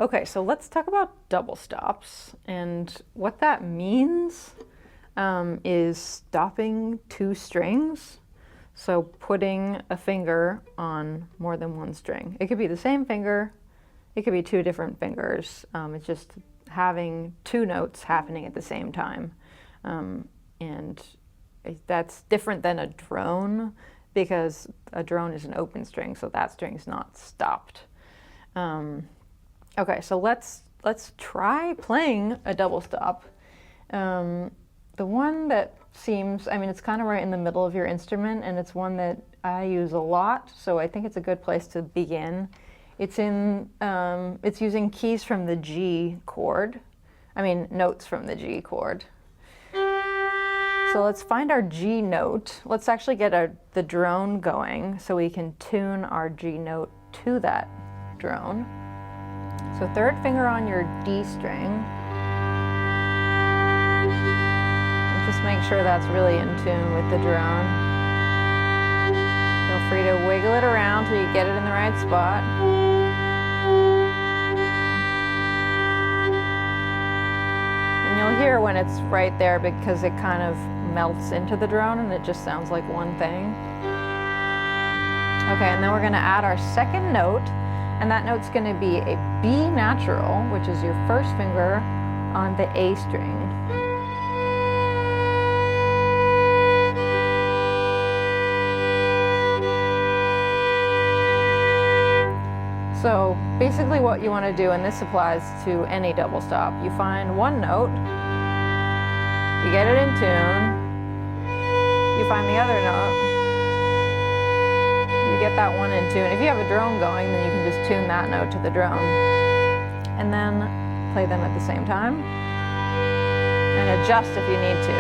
Okay, so let's talk about double stops, and what that means is stopping two strings. So putting a finger on more than one string. It could be the same finger, it could be two different fingers. It's just having two notes happening at the same time. And that's different than a drone, because a drone is an open string, so that string's not stopped. Okay, so let's try playing a double stop. The one that seems, I mean, it's kind of right in the middle of your instrument, and it's one that I use a lot, so I think it's a good place to begin. It's using keys from the G chord. I mean, notes from the G chord. So let's find our G note. Let's actually get the drone going so we can tune our G note to that drone. So third finger on your D string. And just make sure that's really in tune with the drone. Feel free to wiggle it around till you get it in the right spot. And you'll hear when it's right there because it kind of melts into the drone and it just sounds like one thing. Okay, and then we're going to add our second note, and that note's going to be a B natural, which is your first finger on the A string. So basically what you want to do, and this applies to any double stop, you find one note, you get it in tune, you find the other note, you get that one in tune. If you have a drone going, then you can just tune that note to the drone and then play them at the same time and adjust if you need to.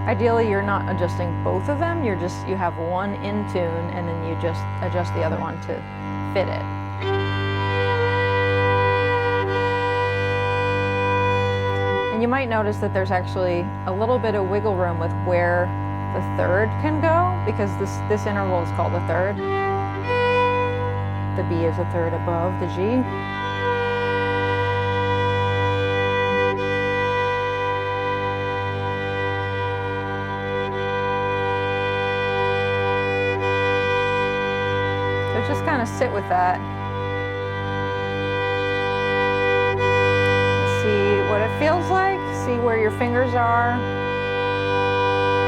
Ideally, you're not adjusting both of them, you have one in tune and then you just adjust the other one to fit it. And you might notice that there's actually a little bit of wiggle room with where the third can go, because this interval is called a third. The B is a third above the G. So just kind of sit with that. See what it feels like, see where your fingers are,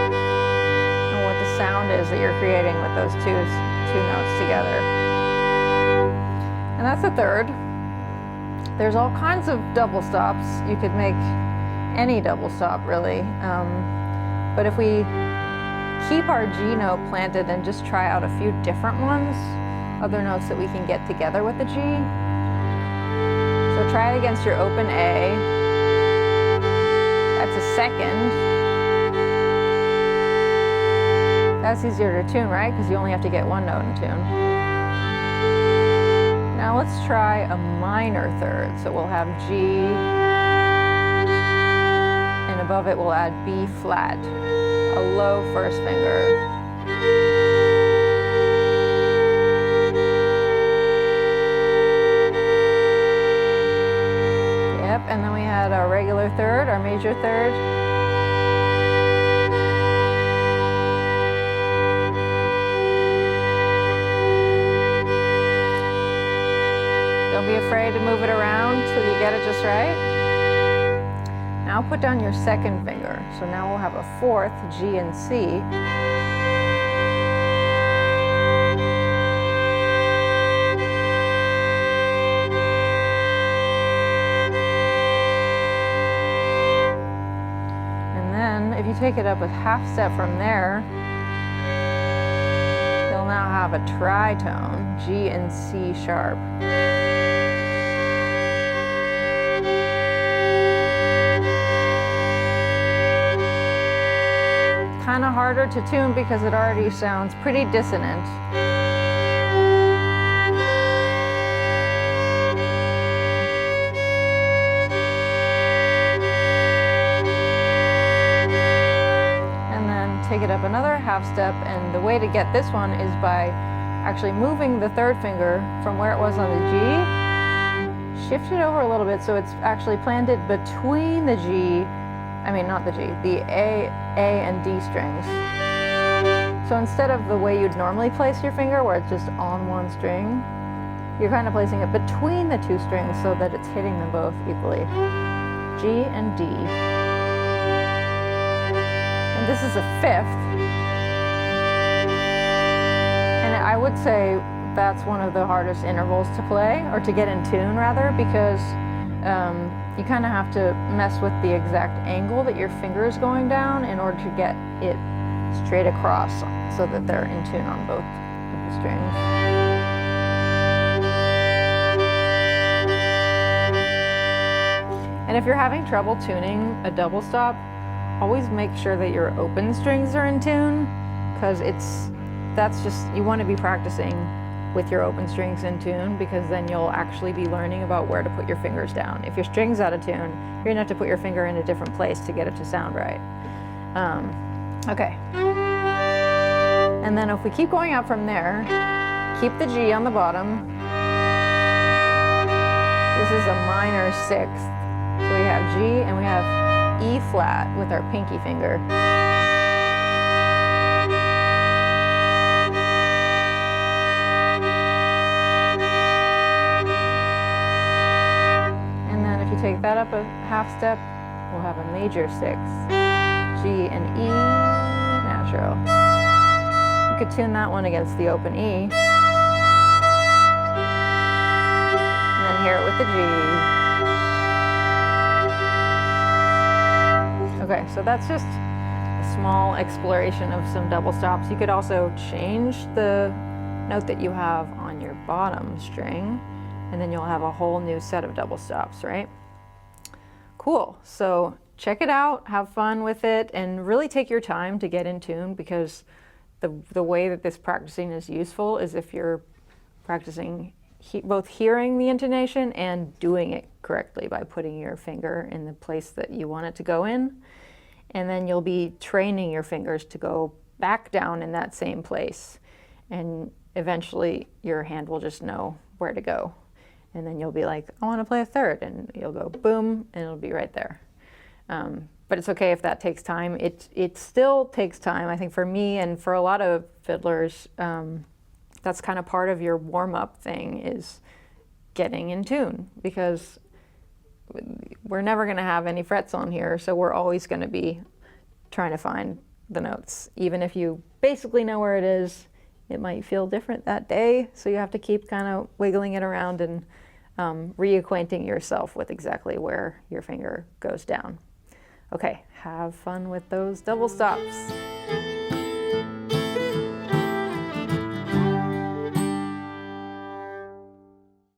and what the sound is that you're creating with those two notes together. And that's a third. There's all kinds of double stops. You could make any double stop, really. But if we keep our G note planted and just try out a few different ones, other notes that we can get together with the G. So try it against your open A. That's a second. That's easier to tune, right? Because you only have to get one note in tune. Now let's try a minor third. So we'll have G, and above it we'll add B flat, a low first finger. And then we had our regular third, our major third. Don't be afraid to move it around till you get it just right. Now put down your second finger. So now we'll have a fourth, G and C. If you take it up a half step from there, you'll now have a tritone, G and C sharp. Kind of harder to tune because it already sounds pretty dissonant. half step, and the way to get this one is by actually moving the third finger from where it was on the G, shift it over a little bit so it's actually planted between the G, I mean not the G, the A and D strings. So instead of the way you'd normally place your finger where it's just on one string, you're kind of placing it between the two strings so that it's hitting them both equally. G and D. And this is a fifth. And I would say that's one of the hardest intervals to play, or to get in tune rather, because you kind of have to mess with the exact angle that your finger is going down in order to get it straight across so that they're in tune on both of the strings. And if you're having trouble tuning a double stop, always make sure that your open strings are in tune, because you want to be practicing with your open strings in tune, because then you'll actually be learning about where to put your fingers down. If your string's out of tune, you're gonna have to put your finger in a different place to get it to sound right. Okay. And then if we keep going up from there, keep the G on the bottom. This is a minor sixth. So we have G and we have E flat with our pinky finger. And then if you take that up a half step, we'll have a major sixth. G and E natural. You could tune that one against the open E. And then hear it with the G. Okay, so that's just a small exploration of some double stops. You could also change the note that you have on your bottom string, and then you'll have a whole new set of double stops, right? Cool, so check it out, have fun with it, and really take your time to get in tune, because the way that this practicing is useful is if you're practicing both hearing the intonation and doing it correctly by putting your finger in the place that you want it to go in. And then you'll be training your fingers to go back down in that same place. And eventually your hand will just know where to go. And then you'll be like, I want to play a third. And you'll go boom, and it'll be right there. But it's okay if that takes time. It still takes time. I think for me and for a lot of fiddlers, that's kind of part of your warm-up thing, is getting in tune, because we're never going to have any frets on here, so we're always going to be trying to find the notes. Even if you basically know where it is, it might feel different that day, so you have to keep kind of wiggling it around and reacquainting yourself with exactly where your finger goes down. Okay, have fun with those double stops.